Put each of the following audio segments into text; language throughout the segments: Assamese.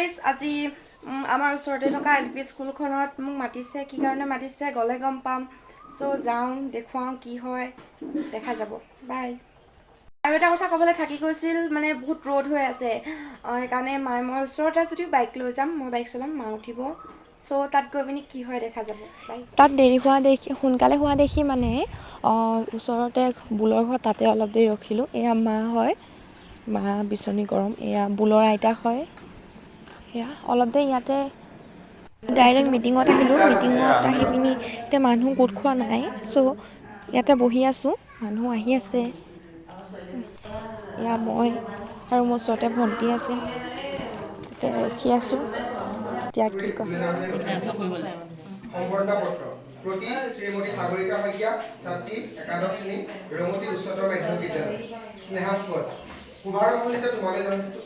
গাইজ আজি আমাৰ ওচৰতে থকা LP স্কুলখনত মোক মাতিছে কি কাৰণে মাতিছে গ'লে গম পাম চ' যাওঁ দেখুৱাওঁ কি হয় দেখা যাব বাই আৰু এটা কথা ক'বলৈ থাকি গৈছিল মানে বহুত ৰ'দ হৈ আছে সেইকাৰণে মায়ে মই ওচৰতে যদিও বাইক লৈ যাম মই বাইক চলাম মা উঠিব চ' তাত গৈ পিনি কি হয় দেখা যাব তাত দেৰি হোৱা দেখি সোনকালে হোৱা দেখি মানে ওচৰতে বুলৰ ঘৰ তাতে অলপ দেৰি ৰখিলোঁ এয়া মা হয় মা বিচনী গৰম এয়া বুলৰ আইতাক হয় সেয়া অলপ দেৰি ইয়াতে ডাইৰেক্ট মিটিঙত আহিলোঁ মিটিঙত আহি পিনি এতিয়া মানুহ গোট খোৱা নাই চ' ইয়াতে বহি আছোঁ মানুহ আহি আছে এয়া মই আৰু মোৰ ওচৰতে ভণ্টি আছে তাতে ৰখি আছোঁ এতিয়া কি কয় প্ৰতি শ্ৰীমতী সাগৰিকা শইকীয়া ছাত্ৰী একাদশ শ্ৰেণী ৰঙতি উচ্চতৰ মাধ্যমিক বিদ্যালয় স্নেহাস্পদ শুভাৰম্ভণিতে তোমালৈ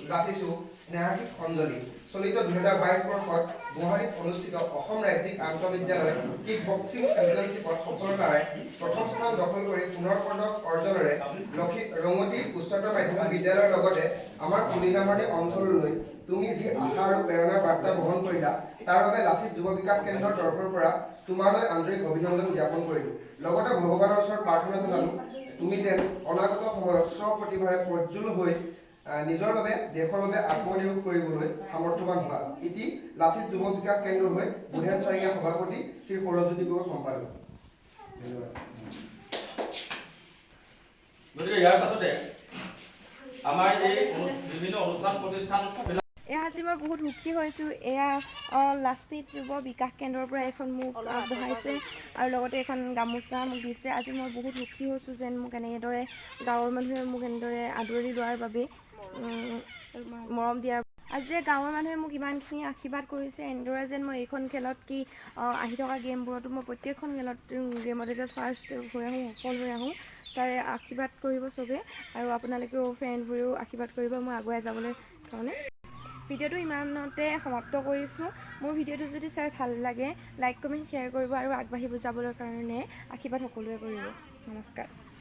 যাচিছো স্নেহাশীষ অঞ্জলি চলিত 2022 বৰ্ষত গুৱাহাটীত অনুষ্ঠিত অসম ৰাজ্যিক আন্তঃবিদ্যালয় কিক বক্সিং চেম্পিয়নশ্বিপত সফলতাৰে প্ৰথম স্থান দখল কৰি পুনৰ পদক অৰ্জনেৰে ৰঙতি উচ্চতৰ মাধ্যমিক বিদ্যালয়ৰ লগতে আমাৰ পুলিনামাৰ্টি অঞ্চললৈ তুমি যি আশা আৰু প্ৰেৰণাৰ বাৰ্তা বহন কৰিলা তাৰ বাবে লাচিত যুৱ বিকাশ কেন্দ্ৰৰ তৰফৰ পৰা তোমালৈ আন্তৰিক অভিনন্দন জ্ঞাপন কৰিলোঁ লগতে ভগৱানৰ ওচৰত প্ৰাৰ্থনা জনালোঁ তুমি যেন অনাগত সময়ত স্বপ্ৰতিভাৰে প্ৰজ্বল হৈ নিজৰ বাবে দেশৰ বাবে আত্মনিয়োগ কৰিবলৈ সামৰ্থ্যৱান হোৱা ইতি লাচিত যুৱ বিকাশ কেন্দ্ৰৰ হৈ বুধেন চাৰিঙীয়া সভাপতি শ্ৰী সৌৰজ্যোতি গগৈ সম্পাদক গতিকে ইয়াৰ পাছতে আমাৰ এই বিভিন্ন অনুষ্ঠান প্ৰতিষ্ঠান এয়া আজি মই বহুত সুখী হৈছোঁ এয়া লাচিত যুৱ বিকাশ কেন্দ্ৰৰ পৰা এখন মোক আগবঢ়াইছে আৰু লগতে এখন গামোচা মোক দিছে আজি মই বহুত সুখী হৈছোঁ যেন মোক এনেদৰে গাঁৱৰ মানুহে মোক এনেদৰে আদৰি লোৱাৰ বাবে মৰম দিয়াৰ আজি গাঁৱৰ মানুহে মোক ইমানখিনি আশীৰ্বাদ কৰিছে এনেদৰে যেন মই এইখন খেলত কি আহি থকা গেমবোৰতো মই প্ৰত্যেকখন গেমতে যে ফাৰ্ষ্ট হৈ আহোঁ সফল হৈ আহোঁ তাৰে আশীৰ্বাদ কৰিব চবেই আৰু আপোনালোকেও ফ্ৰেণ্ডবোৰেও আশীৰ্বাদ কৰিব মই আগুৱাই যাবলৈ কাৰণে ভিডিঅ'টো ইমানতে সমাপ্ত কৰিছোঁ মোৰ ভিডিঅ'টো যদি চাই ভাল লাগে লাইক কমেণ্ট শ্বেয়াৰ কৰিব আৰু আগবাঢ়ি যাবলৈ কাৰণে আশীৰ্বাদ সকলোৱে কৰিব নমস্কাৰ